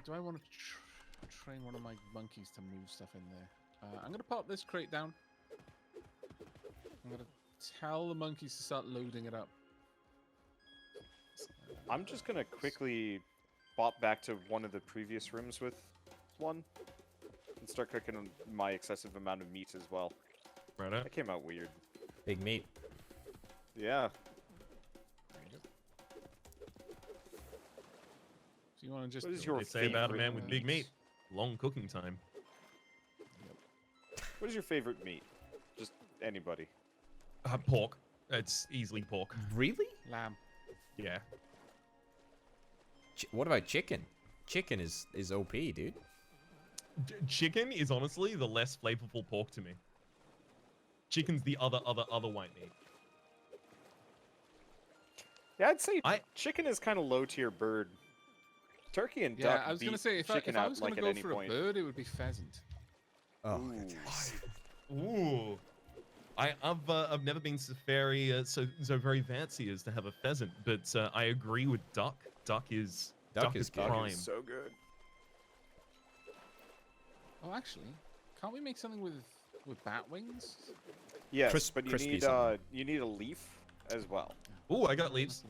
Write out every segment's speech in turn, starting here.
Do I want to train one of my monkeys to move stuff in there? I'm going to pop this crate down. I'm going to tell the monkeys to start loading it up. I'm just going to quickly bop back to one of the previous rooms with one. And start cooking my excessive amount of meat as well. Right. That came out weird. Big meat. Yeah. So you want to just... What is your They say about a man with big meat? meat. Long cooking time. What is your favorite meat? Just anybody. Pork. It's easily pork. Really? Lamb. Yeah. What about chicken? Chicken is OP, dude. Chicken is honestly the less flavorful pork to me. Chicken's the other white meat. Yeah, I'd say chicken is kind of low tier bird. Turkey and duck. Yeah, I was going to say, if I was going to go for a bird, it would be pheasant. Oh, Ooh. I've never been so very very fancy as to have a pheasant, but I agree with duck. Duck is prime. Duck is so good. Oh, actually, can't we make something with bat wings? Yes, but you need a leaf as well. Ooh, I got leaves.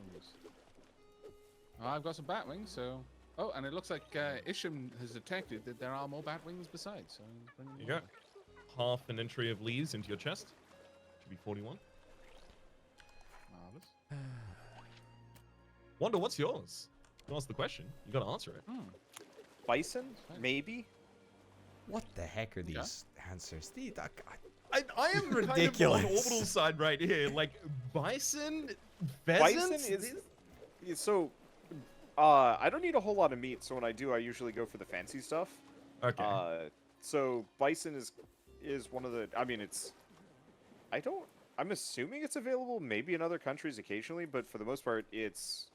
Oh, I've got some bat wings, so... Oh, and it looks like Isham has detected that there are more bat wings besides, so... You got half an entry of leaves into your chest. Should be 41. Marvelous. Wonder, what's yours? You asked the question. You got to answer it. Bison? Maybe? what the heck are these answers? I am ridiculous. kind of on the orbital side right here. Like, bison? Pheasants? Bison is... So... I don't need a whole lot of meat, so when I do, I usually go for the fancy stuff. Okay. So bison is one of the... I mean, it's... I'm assuming it's available maybe in other countries occasionally, but for the most part, it's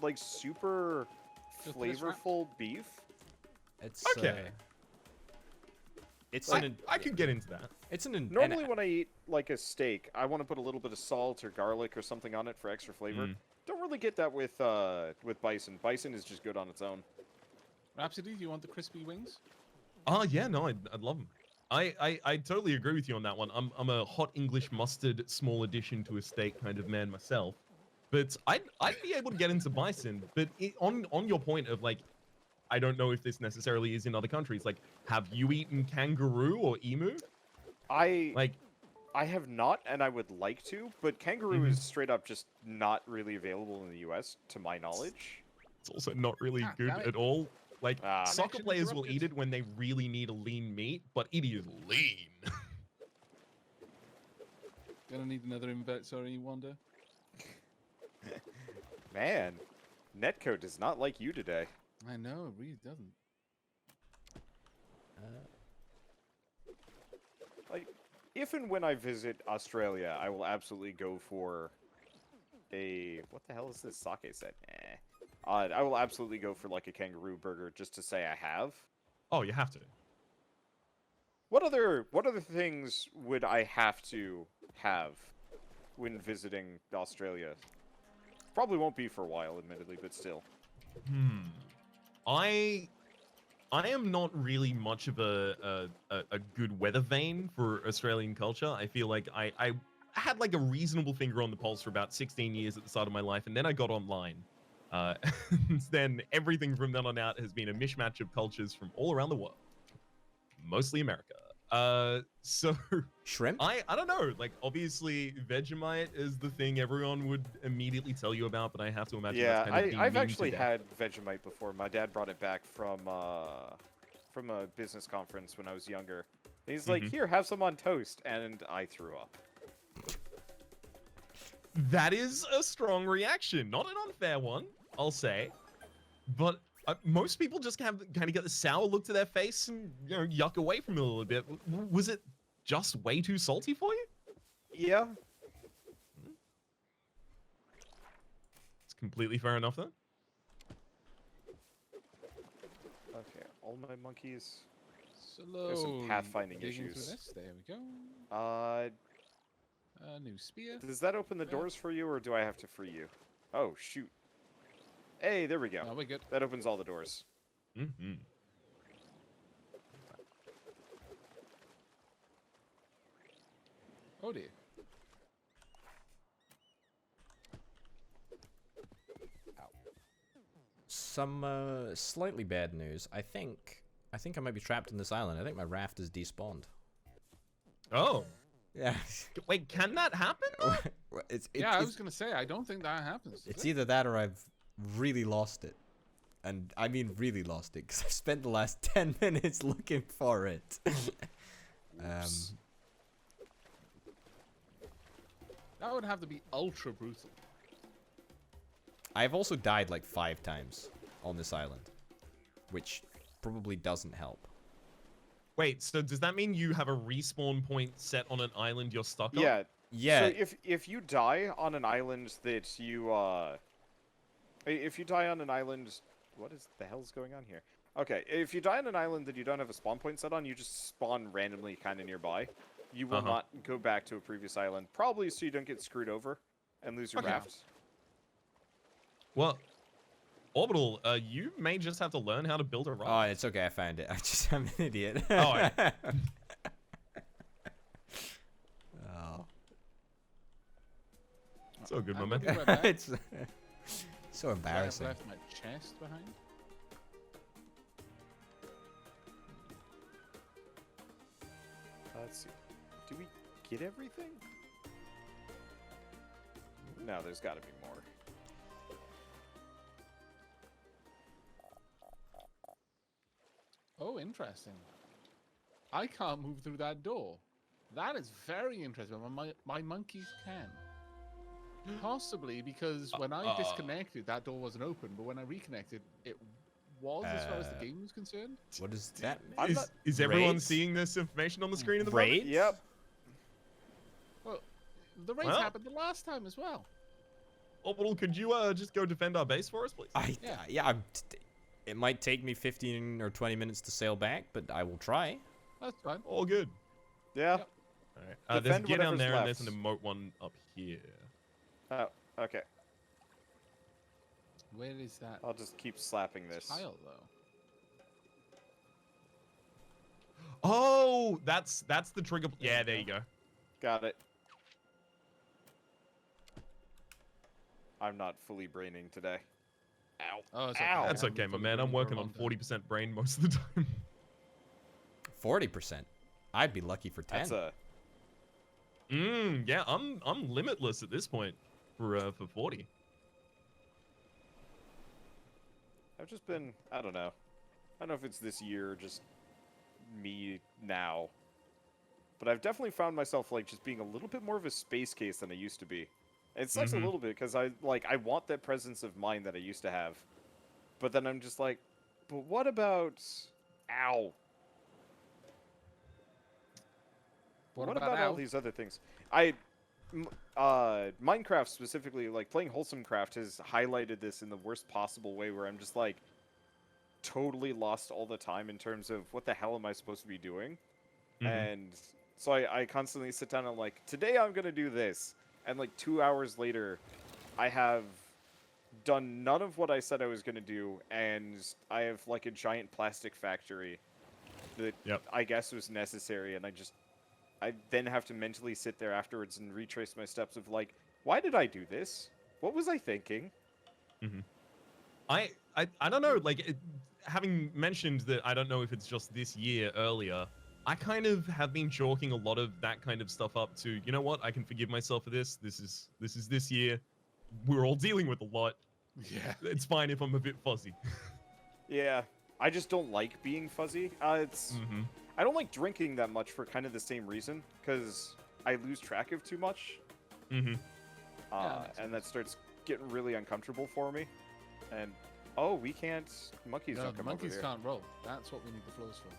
like super flavorful beef. It's okay. I could get into that. It's Normally when I eat like a steak, I want to put a little bit of salt or garlic or something on it for extra flavor. Don't really get that with bison. Bison is just good on its own. Rhapsody, do you want the crispy wings? Oh yeah, no, I'd love them. I totally agree with you on that one. I'm a hot English mustard small addition to a steak kind of man myself, but I'd be able to get into bison. But on your point of like, I don't know if this necessarily is in other countries. Like, have you eaten kangaroo or emu? I have not, and I would like to, but kangaroo is straight up just not really available in the US, to my knowledge. It's also not really good at all. Like, soccer players will eat it when they really need a lean meat, but it is lean. Gonna need another invite, sorry, Wanda. Man, Netcode does not like you today. I know, it really doesn't. Like, if and when I visit Australia, I will absolutely go for a... What the hell is this sake set? I will absolutely go for, like, a kangaroo burger just to say I have. Oh, you have to. What other things would I have to have when visiting Australia? Probably won't be for a while, admittedly, but still. I am not really much of a good weather vane for Australian culture. I feel like I had like a reasonable finger on the pulse for about 16 years at the start of my life, and then I got online. And then everything from then on out has been a mishmash of cultures from all around the world, mostly America. So shrimp? I don't know. Like, obviously, Vegemite is the thing everyone would immediately tell you about, but I have to imagine. Yeah, that's kind of I've actually had Vegemite before. My dad brought it back from a business conference when I was younger. And he's like, "Here, have some on toast," and I threw up. That is a strong reaction, not an unfair one, I'll say. But most people just kind of get the sour look to their face and yuck away from it a little bit. Was it just way too salty for you? Yeah. It's completely fair enough then. Okay, all my monkeys. Slow. There's some pathfinding issues. There we go. New spear. Does that open the doors for you, or do I have to free you? Oh, shoot. Hey, there we go. Oh, we're good. That opens all the doors. Mm-hmm. Oh dear. Some slightly bad news. I think I might be trapped in this island. I think my raft is despawned. Oh, Yeah. wait, can that happen? Yeah, I was gonna say I don't think that happens. It's either that or I've really lost it. And I mean really lost it, because I've spent the last 10 minutes looking for it. That would have to be ultra brutal. I've also died like 5 times on this island, which probably doesn't help. Wait, so does that mean you have a respawn point set on an island you're stuck on? Yeah. Yeah. So if you die on an island that you if you die on an island, what is the hell's going on here? Okay, if you die on an island that you don't have a spawn point set on, you just spawn randomly kind of nearby. You will not go back to a previous island, probably so you don't get screwed over and lose your raft. Well, Orbital, you may just have to learn how to build a raft. Oh, it's okay. I found it. I'm an idiot. Oh, yeah. Oh. It's all good, my I'm man. looking right back. It's so I've embarrassing. left my chest behind. Let's see. Do we get everything? No, there's got to be more. Oh, interesting. I can't move through that door. That is very interesting. But my monkeys can. Possibly because when I disconnected, that door wasn't open. But when I reconnected, it was as far as the game was concerned. What is that? mean? Is everyone Raids? seeing this information on the screen at the Raids? Yep. Well, the raids Well. happened the last time as well. moment? Orbital, could you just go defend our base for us, please? Yeah. It might take me 15 or 20 minutes to sail back, but I will try. That's fine. All good. Yeah. Yep. All right. There's a Defend gear down whatever's there, and there's an left. emote one up here. Oh, okay. Where is that I'll just keep slapping this. tile, though? Oh, that's the trigger. Yeah, there you go. Got it. I'm not fully braining today. Ow. Oh, it's Ow. okay. That's okay, my man. I'm working on 40% brain most of the time. 40%. I'd be lucky for 10. That's a... Yeah, I'm limitless at this point for 40. I've just been... I don't know. I don't know if it's this year or just me now. But I've definitely found myself, like, just being a little bit more of a space case than I used to be. It sucks a little bit, because I want that presence of mind that I used to have. But then I'm just like, but what about... Ow. What about all Al? these other things? Minecraft specifically, like, playing Wholesome Craft has highlighted this in the worst possible way, where I'm just, like, totally lost all the time in terms of what the hell am I supposed to be doing? And so I constantly sit down and I'm like, today I'm going to do this. And like 2 hours later, I have done none of what I said I was going to do, and I have like a giant plastic factory that I guess was necessary, and I then have to mentally sit there afterwards and retrace my steps of like, why did I do this? What was I thinking? I don't know, like, having mentioned that I don't know if it's just this year earlier, I kind of have been chalking a lot of that kind of stuff up to, you know what, I can forgive myself for this. This is this year. We're all dealing with a lot. Yeah. It's fine if I'm a bit fuzzy. Yeah, I just don't like being fuzzy. I don't like drinking that much for kind of the same reason, because I lose track of too much. Yeah, And that starts getting really uncomfortable for me. And, oh, we can't... Monkeys No, don't the come monkeys over here. can't roll. That's what we need the floors for.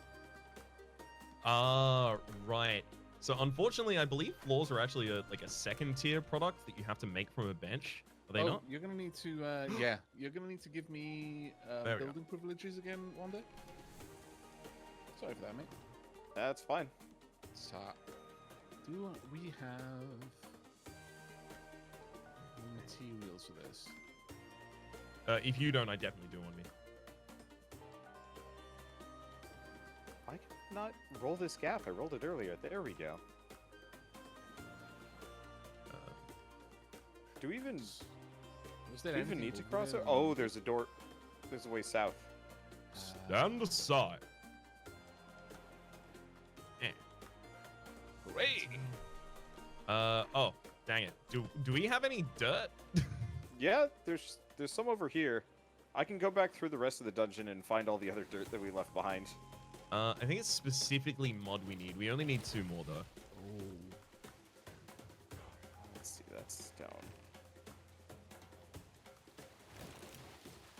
Ah, right. So unfortunately, I believe floors are actually a second tier product that you have to make from a bench. Are they not? You're gonna need to, yeah, you're gonna need to give me There we go. building privileges again one day. Sorry for that, mate. That's fine. So, do we have materials for this? If you don't, I definitely do on me. not roll this gap? I rolled it earlier. There we go. Do we even need to cross it? Oh, there's a door. There's a way south. Stand aside. Great. Oh, dang it. Do we have any dirt? Yeah, there's some over here. I can go back through the rest of the dungeon and find all the other dirt that we left behind. I think it's specifically mud we need. We only need 2 more though. Let's see, that's stone.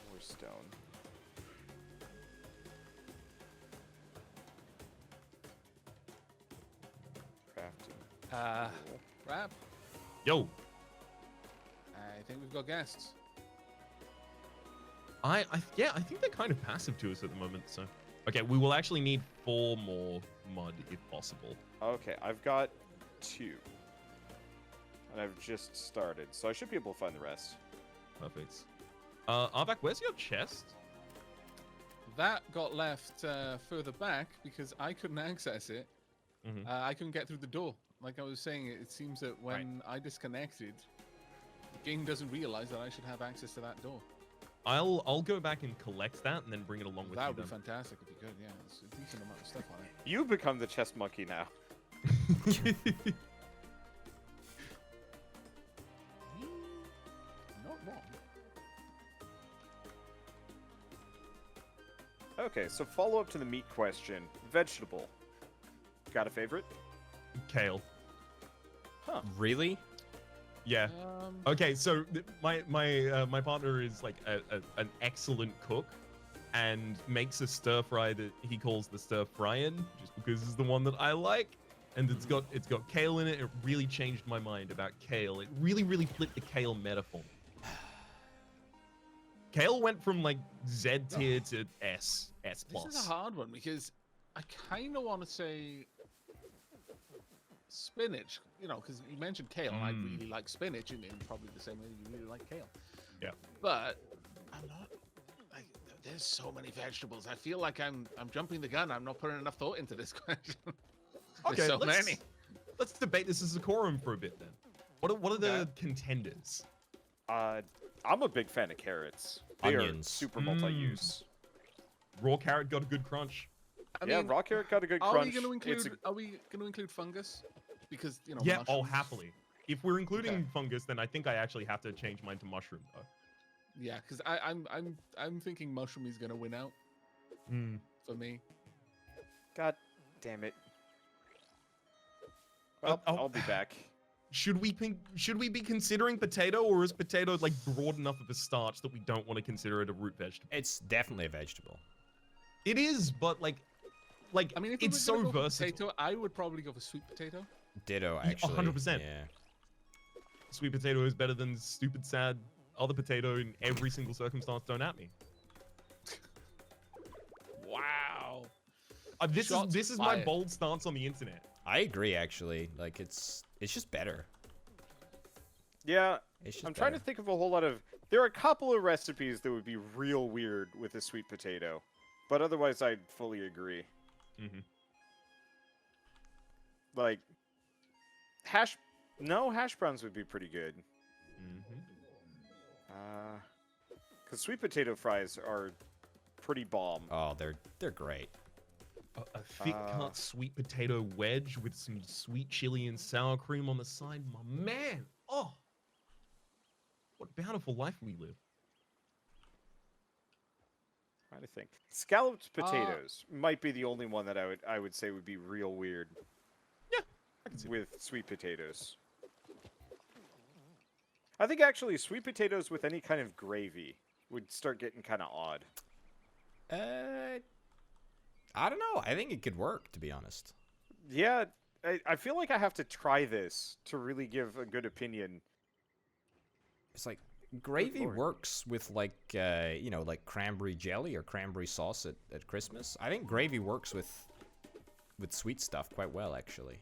More stone. Crafting. Rap. Yo. I think we've got guests. Yeah, I think they're kind of passive to us at the moment, so. Okay, we will actually need 4 more mud if possible. Okay, I've got 2. And I've just started, so I should be able to find the rest. Perfect. Arvak, where's your chest? That got left further back because I couldn't access it. Mhm. I couldn't get through the door. Like I was saying, it seems that when I disconnected, the game doesn't realize that I should have access to that door. I'll go back and collect that and then bring it along with That you would be then. fantastic if you could. Yeah, it's a decent amount of stuff on it. You become the chest monkey now. Not wrong. Okay, so follow up to the meat question. Vegetable. Got a favorite? Kale. Huh. Really? Yeah. Okay, so my partner is like an excellent cook, and makes a stir fry that he calls the stir fryin, just because it's the one that I like, and it's got kale in it. It really changed my mind about kale. It really flipped the kale metaphor. Kale went from like Z tier to S plus. This is a hard one because I kind of want to say spinach, you know, because you mentioned kale, and I really like spinach, and probably the same way you really like kale. Yeah. But I'm not. Like, there's so many vegetables. I feel like I'm jumping the gun. I'm not putting enough thought into this question. Okay, There's so many. Let's debate this as a quorum for a bit then. What are the contenders? I'm a big fan of carrots. They Onions. are super multi-use. Raw carrot got a good crunch. I Yeah, mean, raw carrot got a good are crunch. we going to It's include? Are we going to include fungus? Because you know. Yeah, mushrooms. happily. If we're including Okay. fungus, then I think I actually have to change mine to mushroom though. Yeah, because I'm thinking mushroom is going to win out for me. God damn it. Well, I'll be back. Should we be considering potato, or is potato like broad enough of a starch that we don't want to consider it a root vegetable? It's definitely a vegetable. It is, but like I mean, if it's we were so gonna go for versatile. potato, I would probably go for sweet potato. Ditto, actually. 100%. Yeah. Sweet potato is better than stupid, sad other potato in every single circumstance. Don't at me. Wow. This Shots is my fired. bold stance on the internet. I agree, actually. Like, it's just better. Yeah, It's just I'm trying to better. think of a whole lot of... There are a couple of recipes that would be real weird with a sweet potato. But otherwise, I'd fully agree. Mhm. Like, hash browns would be pretty good. Because sweet potato fries are pretty bomb. Oh, they're great. A thick cut sweet potato wedge with some sweet chili and sour cream on the side. My man. Oh. What bountiful life we live. Trying to think. Scalloped potatoes might be the only one that I would say would be real weird. Yeah, I can see with sweet potatoes. I think actually sweet potatoes with any kind of gravy would start getting kind of odd. I don't know. I think it could work, to be honest. Yeah, I feel like I have to try this to really give a good opinion. It's like gravy Lord. works with like like cranberry jelly or cranberry sauce at Christmas. I think gravy works with sweet stuff quite well, actually.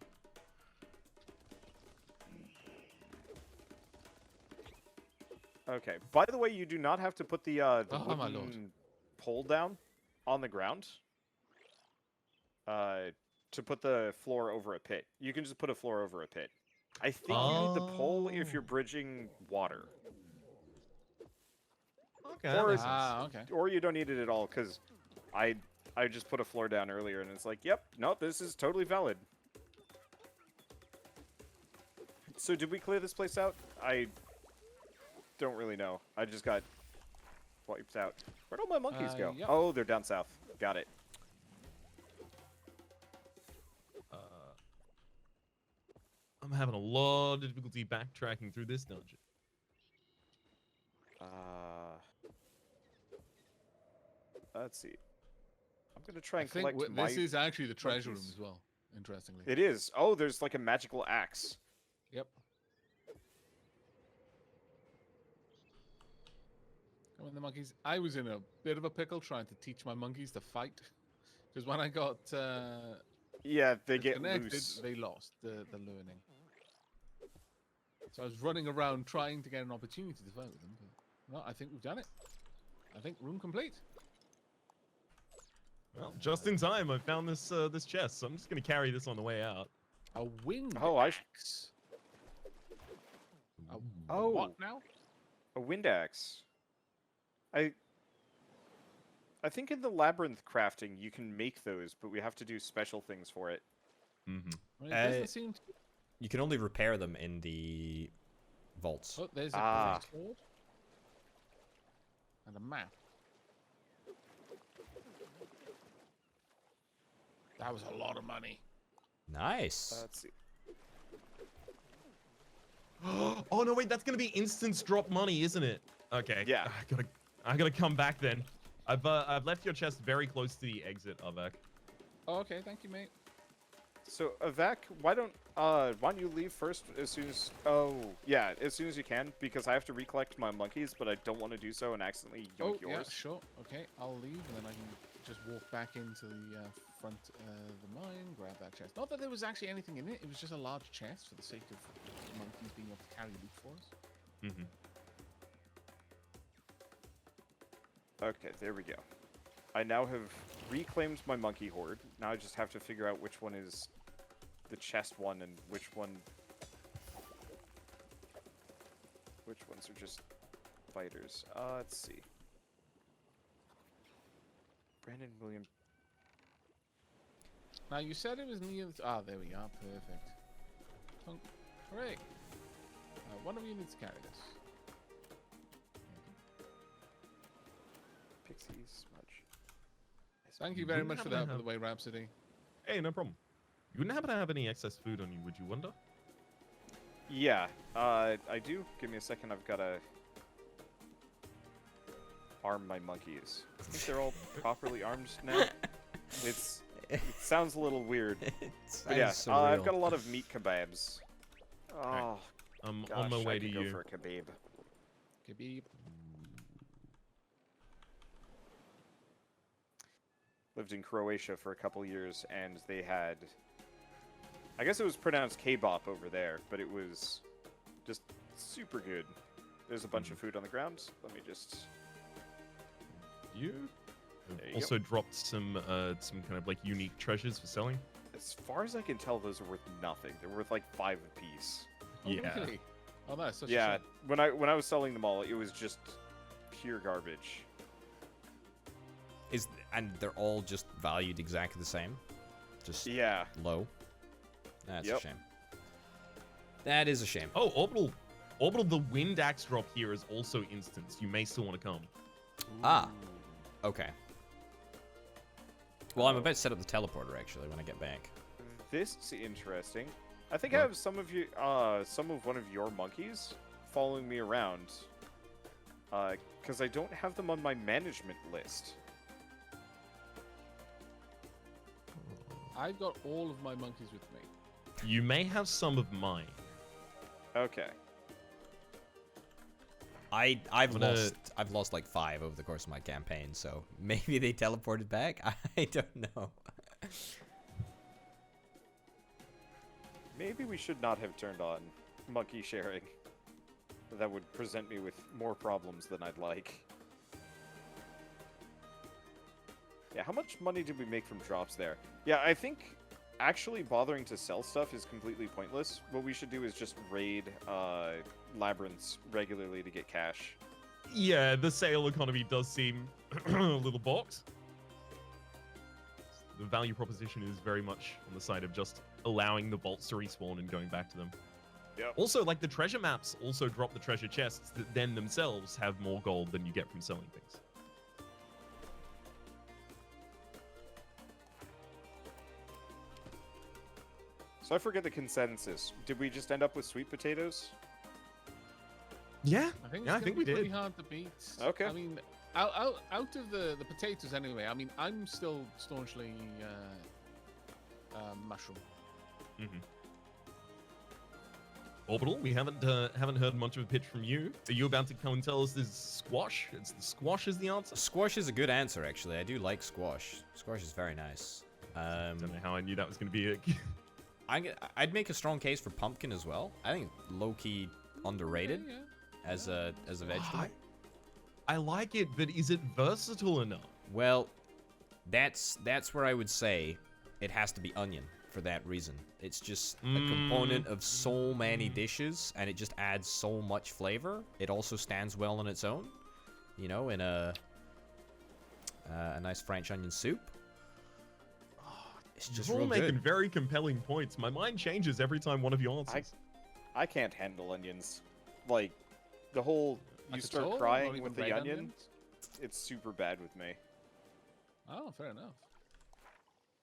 Okay. By the way, you do not have to put the Oh, my lord. wooden pole down on the ground. to put the floor over a pit. You can just put a floor over a pit. I think you need the pole if you're bridging water. Okay, that Or- makes sense. Ah, okay. Or you don't need it at all, because I just put a floor down earlier, and it's like, yep, no, this is totally valid. So did we clear this place out? I don't really know. I just got wiped out. Where'd all my monkeys go? Yep. Oh, they're down south. Got it. I'm having a lot of difficulty backtracking through this dungeon. Let's see. I'm gonna try I and think collect my... this is actually the treasure room monkeys. as well, interestingly. It is. Oh, there's like a magical axe. Yep. Come on, the monkeys. I was in a bit of a pickle trying to teach my monkeys to fight. Because when I got Yeah, they get disconnected, loose. they lost the learning. So I was running around trying to get an opportunity to fight with them. But, no, I think we've done it. I think room complete. Well, just in time, I found this this chest, so I'm just gonna carry this on the way out. A winged Oh, axe. Oh. What now? A wind axe. I think in the labyrinth crafting you can make those, but we have to do special things for it. Mm-hmm. I mean, it doesn't seem to... You can only repair them in the vaults. Oh, there's a Ah. sword. And a map. That was a lot of money. Nice. Let's see. Oh no, wait, that's gonna be instance drop money, isn't it? Okay. Yeah. I gotta come back then. I've left your chest very close to the exit, Avak. Oh, okay, thank you, mate. So Avak, why don't you leave first as soon as as soon as you can, because I have to recollect my monkeys, but I don't want to do so and accidentally yoink Yeah, yours. sure. Okay, I'll leave and then I can just walk back into the front of the mine, grab that chest. Not that there was actually anything in it. It was just a large chest for the sake of monkeys being able to carry loot for us. Mm-hmm. Okay, there we go. I now have reclaimed my monkey horde. Now I just have to figure out which one is the chest one and which ones are just fighters. Let's see. Brandon William. Now, you said it was near the... Ah, there we are. Perfect. Tunk. Hooray. One of you needs to carry this. Pixies, smudge. Thank you very Wouldn't much for happen that, to by the way, Rhapsody. Hey, no problem. You wouldn't happen to have any excess food on you, would you wonder? Yeah, I do. Give me a second. I've got to arm my monkeys. I think they're all properly armed now. It sounds a little weird. But yeah, I've got a lot of meat kebabs. Oh, I'm gosh, on my way I to could go you. for a kebab. Khabib. Lived in Croatia for a couple years, and they had... I guess it was pronounced kebab over there, but it was just super good. There's a bunch of food on the ground. Let me just... You There you also dropped some kind of like unique treasures for selling. As far as I can tell, those are worth nothing. They're worth like 5 apiece. Oh, Yeah. really? Oh, that's such Yeah, a shame. when I was selling them all, it was just pure garbage. And they're all just valued exactly the same? Just Yeah. low? That's Yep. a shame. That is a shame. Oh, Orbital, the wind axe drop here is also instanced. You may still want to come. Ah. Okay. Well, I'm about to set up the teleporter, actually, when I get back. This is interesting. I think I What? have some of one of your monkeys following me around. Because I don't have them on my management list. I've got all of my monkeys with me. You may have some of mine. Okay. I've gonna- lost like 5 over the course of my campaign, so maybe they teleported back. I don't know. Maybe we should not have turned on monkey sharing. That would present me with more problems than I'd like. Yeah, how much money did we make from drops there? Yeah, I think actually bothering to sell stuff is completely pointless. What we should do is just raid labyrinths regularly to get cash. Yeah, the sale economy does seem a little balked. The value proposition is very much on the side of just allowing the vaults to respawn and going back to them. Yep. Also, like the treasure maps also drop the treasure chests that then themselves have more gold than you get from selling things. So I forget the consensus. Did we just end up with sweet potatoes? Yeah, I think yeah, I think we pretty did. hard to beat. Okay. I mean, out of the potatoes anyway. I mean, I'm still staunchly mushroom. Mm-hmm. Orbital, we haven't heard much of a pitch from you. Are you about to come and tell us this squash? It's the squash is the answer. Squash is a good answer, actually. I do like squash. Squash is very nice. Don't know how I knew that was going to be it. I'd make a strong case for pumpkin as well. I think low-key underrated Yeah. as a vegetable. I like it, but is it versatile enough? Well, that's where I would say it has to be onion for that reason. It's just a component of so many dishes, and it just adds so much flavor. It also stands well on its own, you know, in a nice French onion soup. It's just You're all real making good. very compelling points. My mind changes every time one of you answers. I can't handle onions. Like, the whole Like you a start toll, or crying even with the red onion, onions? it's super bad with me. Oh, fair enough.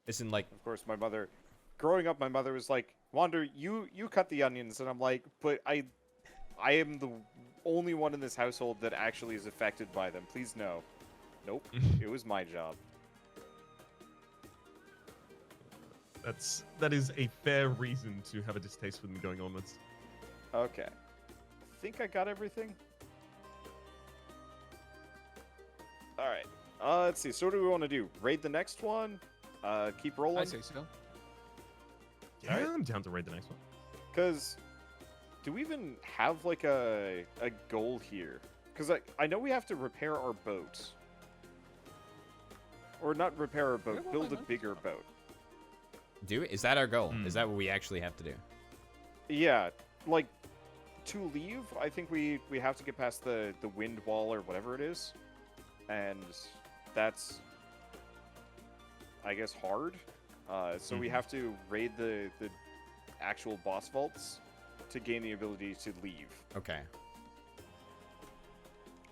It's in like Of course, my mother, growing up, my mother was like, Wander, you cut the onions. And I'm like, but I am the only one in this household that actually is affected by them. Please no. Nope, it was my job. That is a fair reason to have a distaste for them going onwards. Okay. I think I got everything. Alright. Let's see. So what do we want to do? Raid the next one? Keep rolling? I say so. Yeah, Alright. I'm down to raid the next one. Because do we even have like a goal here? Because I know we have to repair our boat. Or not repair our boat, Where will build my a boat bigger go? boat. is that our goal? Is that what we actually have to do? Yeah, like to leave, I think we have to get past the wind wall or whatever it is. And that's, I guess, hard. So we have to raid the actual boss vaults to gain the ability to leave. Okay.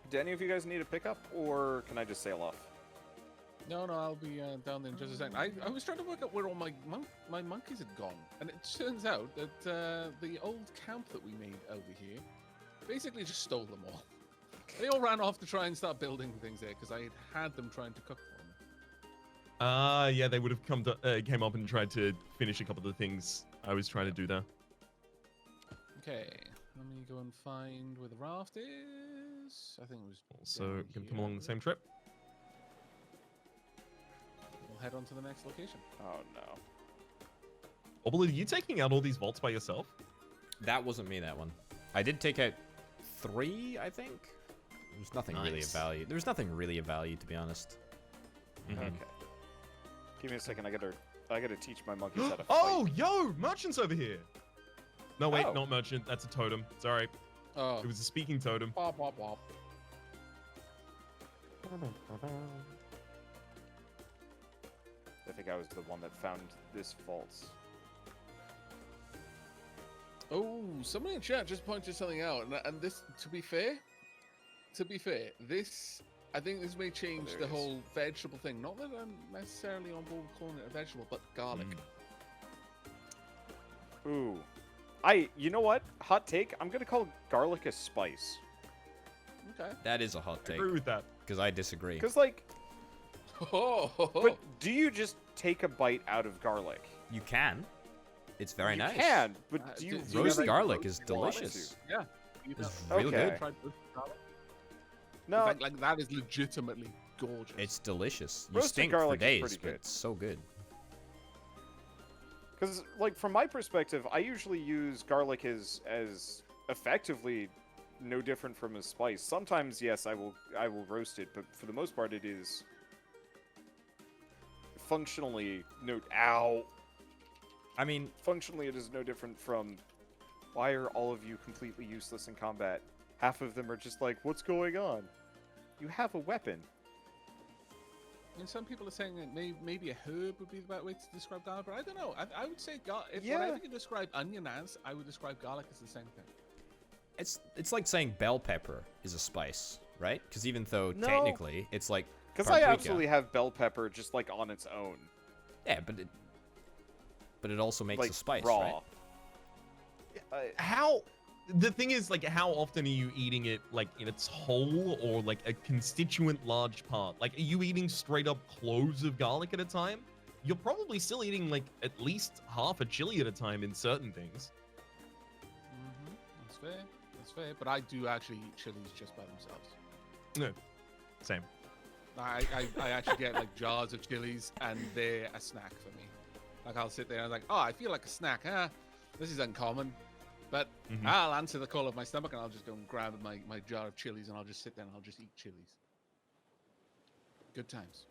Do any of you guys need a pickup, or can I just sail off? No, I'll be down there in just a second. I was trying to work out where all my monkeys had gone, and it turns out that the old camp that we made over here basically just stole them all. They all ran off to try and start building things there because I had them trying to cook for me. Yeah, they would have came up and tried to finish a couple of the things I was trying to do there. Okay, let me go and find where the raft is. I think it was. Also, down can come here. along the same trip. We'll head on to the next location. Oh no. Obel, are you taking out all these vaults by yourself? That wasn't me, that one. I did take out 3, I think. There's nothing really of Nice. value. There's nothing really of value, to be honest. Okay. Give me a second. I gotta teach my monkeys how to fight. Oh, yo, merchant's over here. No, wait, Oh. not merchant. That's a totem. Sorry, Oh, it was a speaking totem. bop, bop, bop. I think I was the one that found this vault. Oh, somebody in chat just pointed something out, and this, to be fair, this, I think this may change there the it is. whole vegetable thing. Not that I'm necessarily on board with calling it a vegetable, but garlic. Ooh. You know what? Hot take. I'm gonna call garlic a spice. Okay. That is a hot I take, agree with that. because I disagree. Because like, Oh, but do you just take a bite out of garlic? You can. It's very you nice. can, but do you do Roast really garlic is roast garlic? delicious. yeah. You It's know, real Okay. good. tried roasted garlic? No, In fact, like that is legitimately gorgeous. It's delicious. You Roasted stink for garlic is days, pretty but good. it's so good. because like from my perspective, I usually use garlic as effectively no different from a spice. Sometimes, yes, I will roast it, but for the most part, it is functionally, no, ow. I mean, Functionally, it is no different from, why are all of you completely useless in combat? Half of them are just like, what's going on? You have a weapon. And some people are saying that maybe a herb would be the better way to describe garlic, but I don't know. I would say if Yeah. whatever you describe onion as, I would describe garlic as the same thing. it's like saying bell pepper is a spice, right? Because even though No. technically it's like Because I paprika. absolutely have bell pepper just like on its own. Yeah, but it also makes Like a spice, raw. right? How the thing is, like, how often are you eating it, like, in its whole or like a constituent large part? Like, are you eating straight up cloves of garlic at a time? You're probably still eating like at least half a chili at a time in certain things. That's fair. That's fair. But I do actually eat chilies just by themselves. No, same. I actually get like jars of chilies, and they're a snack for me. Like I'll sit there and I'm like, oh, I feel like a snack. This is uncommon. But Mhm. I'll answer the call of my stomach, and I'll just go and grab my jar of chilies, and I'll just sit there and I'll just eat chilies. Good times.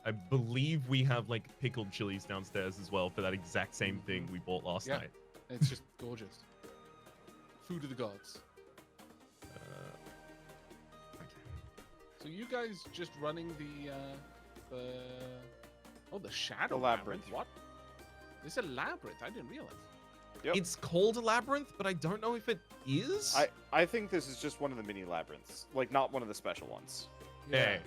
I believe we have like pickled chilies downstairs as well for that exact same thing we bought last Yeah. night. It's just gorgeous. Food of the gods. So you guys just running the shadow labyrinth. What? It's a labyrinth. I didn't realize. Yep. It's called a labyrinth, but I don't know if it is. I think this is just one of the mini labyrinths, like not one of the special ones. Yeah.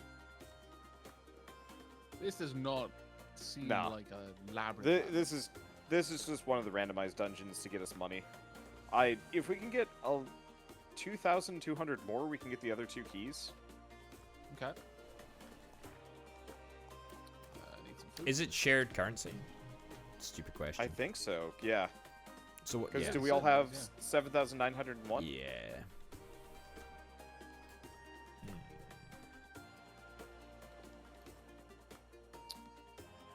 This does not seem No. like a labyrinth. This is just one of the randomized dungeons to get us money. If we can get 2,200 more, we can get the other 2 keys. Okay. Need some food. Is it shared currency? Stupid question. I think so. Yeah. So what? Because Yeah. do we all certainly have is, 7,901? Yeah.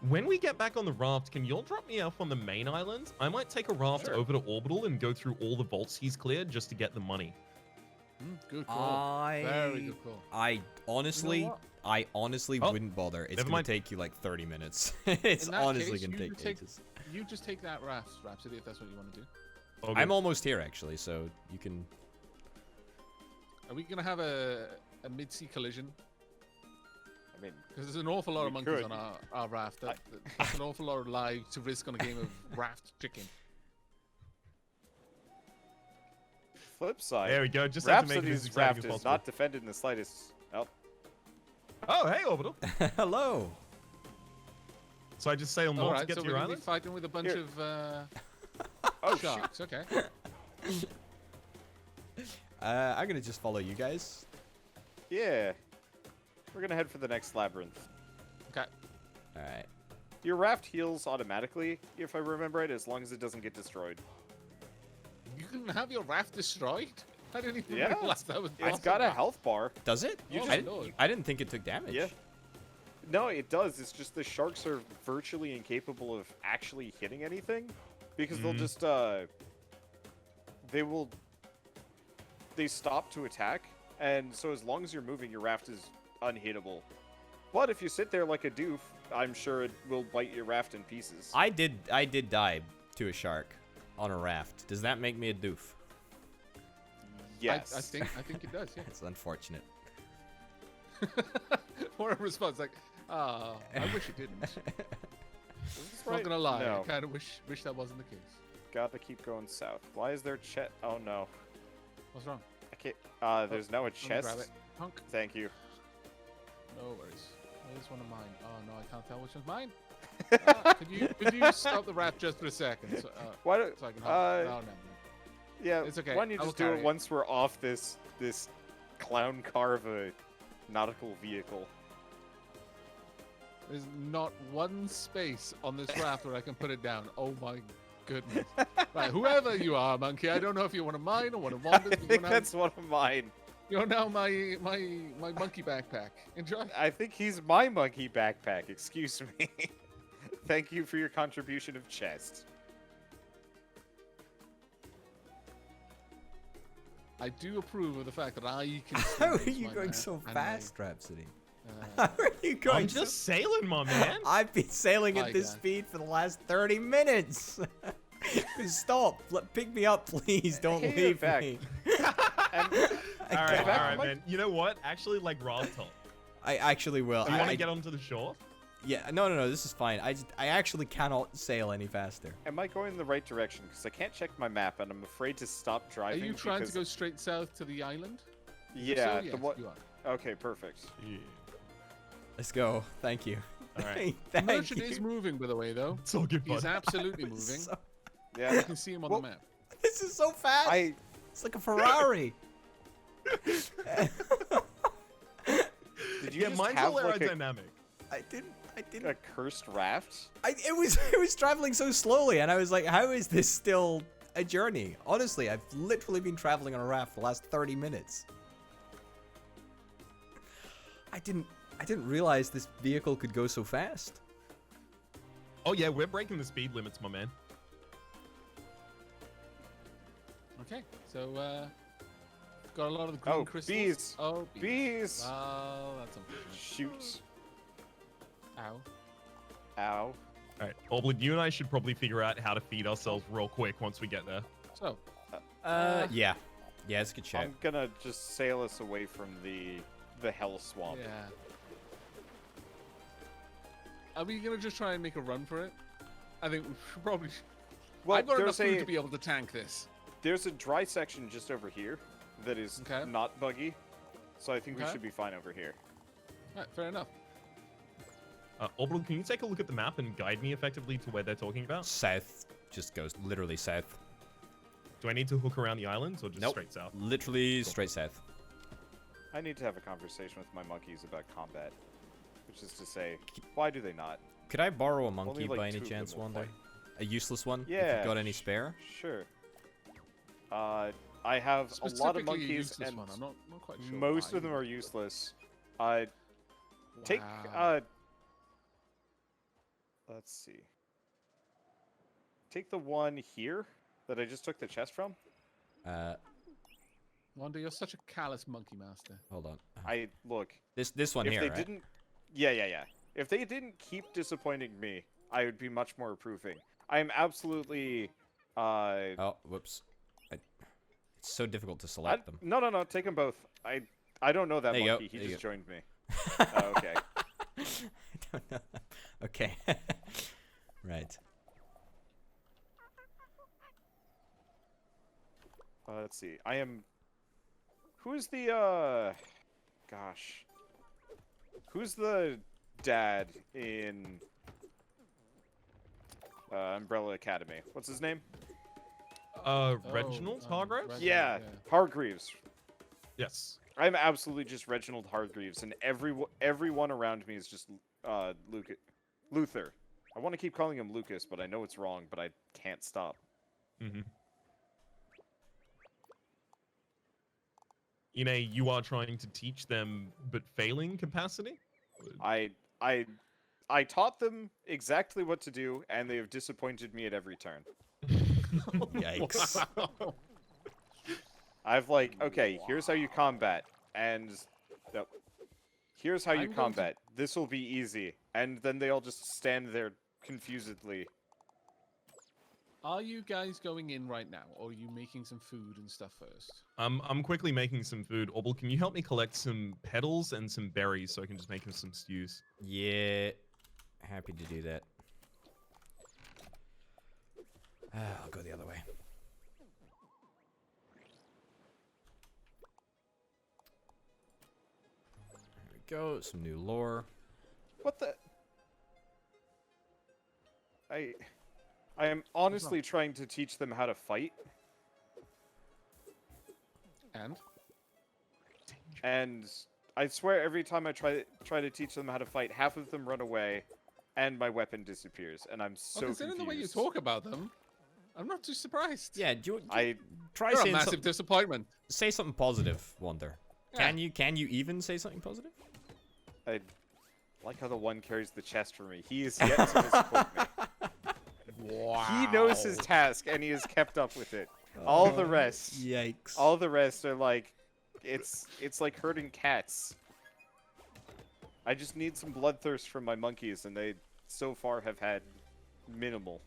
When we get back on the raft, can y'all drop me off on the main island? I might take a raft Sure. over to Orbital and go through all the vaults he's cleared just to get the money. Good call. Very good call. I honestly, what? I honestly Oh, wouldn't bother. It's never gonna mind. take you like 30 minutes. It's In that honestly case, gonna you take take- ages. You just take that raft, Rhapsody, if that's what you want to do. Oh, I'm good. almost here actually, so you can. Are we gonna have a mid-sea collision? I mean, Because there's an awful lot We of monkeys could. on our raft. That's an awful lot of lives to risk on a game of raft chicken. flip side. There we go. Just have to make it as Rhapsody's exciting raft as is possible. not defended in the slightest. Oh, Oh, hey, Orbital. Hello. So I just sail All north right, to get so to we're your gonna be island? fighting with a bunch Here. of oh shoot. sharks. Okay. I'm gonna just follow you guys. Yeah. We're gonna head for the next labyrinth. Okay. All right. Your raft heals automatically, if I remember right, as long as it doesn't get destroyed. You can have your raft destroyed. I didn't even Yeah, realize that was It's got a possible. health bar. Does it? You Oh, just- Lord. I didn't think it took damage. Yeah. No, it does. It's just the sharks are virtually incapable of actually hitting anything because they'll just they stop to attack, and so as long as you're moving, your raft is unhittable. But if you sit there like a doof, I'm sure it will bite your raft in pieces. I did die to a shark on a raft. Does that make me a doof? Yes. I think it does. Yeah. It's unfortunate. Or a response like, I wish it didn't. Is this Not right? gonna lie, No. I kind of wish that wasn't the case. Gotta keep going south. Why is there chest? Oh no. What's wrong? I can't. There's now a Let me grab chest. it. Punk. Thank you. No worries. Oh, this one of mine. Oh no, I can't tell which one's mine. Could you stop the rap just for a second? So, Why do? so I can help. No. Yeah. It's okay. Why don't you I will just do carry it it. once we're off this clown car of a nautical vehicle? There's not one space on this raft where I can put it down. Oh my goodness. Right, whoever you are, monkey, I don't know if you want to mine or want to wander. I think that's one of mine. You're now my monkey backpack. Enjoy. I think he's my monkey backpack. Excuse me. Thank you for your contribution of chest. I do approve of the fact that I can. How are use you my going map so and fast, Rhapsody? How are you going? I'm just sailing, my man. I've been sailing at Hi, this guy. speed for the last 30 minutes. Stop. Pick me up, please. Don't Hey, leave back. me. And All right, back, man. You know what? Actually, like Rob told. I actually will. Do you want I- to get onto the shore? Yeah, no, this is fine. I actually cannot sail any faster. am I going in the right direction? Because I can't check my map, and I'm afraid to stop Are driving. you trying to because- go straight south to the island? Yeah, So, yes, the what? you are. Okay, perfect. Yeah. Let's go. Thank you. All right. The Thank merchant you. is moving, by the way, though. It's all good, He's bud. absolutely This moving. is so- Yeah. You can see him on Well, the map. This is so fast. It's like a Ferrari. Did you Yeah, just mine's have all like aerodynamic. I didn't. a cursed raft? It was traveling so slowly, and I was like, how is this still a journey? Honestly, I've literally been traveling on a raft for the last 30 minutes. I didn't realize this vehicle could go so fast. Oh yeah, we're breaking the speed limits, my man. Okay, so got a lot of the green Oh, crystals. bees. Oh, Bees! Oh, that's unfortunate. Shoot. Ow. Ow. All right, Oblin, you and I should probably figure out how to feed ourselves real quick once we get there. So, Yeah, it's a good shout. I'm gonna just sail us away from the hell swamp. yeah. Are we gonna just try and make a run for it? I think we should probably. Well, I've got enough there's food a to be able to tank this. there's a dry section just over here that is Okay. not buggy, so I think we Okay. should be fine over here. Right, fair enough. Oblin, can you take a look at the map and guide me effectively to where they're talking about? South just goes literally south. Do I need to hook around the islands or just Nope. straight south? Literally straight south. I need to have a conversation with my monkeys about combat, which is to say, why do they not? Could I borrow a monkey like by any 2 of them chance, will Wander? fight. A useless one? If Yeah. you've got any spare? Sure. I have a lot Specifically of monkeys, useless and one. I'm not quite sure. most why. of them are useless. Take Wow. let's see. Take the one here that I just took the chest from. Wanda, you're such a callous monkey master. Hold on. Look. This one If here, they right? didn't, yeah. If they didn't keep disappointing me, I would be much more approving. I am absolutely. Oh, whoops. It's so difficult to select them. No. Take them both. I don't know that There you go, monkey. He there you just go. joined me. Oh, okay. I don't know. Okay. Right. Let's see. I am. Who's the Gosh. Who's the dad in Umbrella Academy? What's his name? Reginald Hargrove? Reginald, Yeah, Hargreaves. Yes. I'm absolutely just Reginald Hargreaves, and everyone around me is just Luther. I want to keep calling him Lucas, but I know it's wrong, but I can't stop. Mm-hmm. You are trying to teach them, but failing capacity? I taught them exactly what to do, and they have disappointed me at every turn. Yikes. Wow. I've okay, here's how you combat, and here's how you I'm going to- combat. This will be easy, and then they all just stand there confusedly. Are you guys going in right now, or are you making some food and stuff first? I'm quickly making some food. Obel, can you help me collect some petals and some berries so I can just make some stews? Yeah. Happy to do that. I'll go the other way. There we go. Some new lore. What the? I am honestly trying to teach them how to fight, and I swear every time I try to teach them how to fight, half of them run away, and my weapon disappears, and I'm so Considering the way you confused. talk about them, I'm not too surprised. Yeah, do you I try You're a saying massive something, disappointment. say something positive, Wonder. Yeah. Can you even say something positive? I like how the one carries the chest for me. He is yet to disappoint me. Wow. He knows his task, and he has kept up with it. All the rest, Yikes. all the rest are like, it's like herding cats. I just need some bloodthirst from my monkeys, and they so far have had minimal.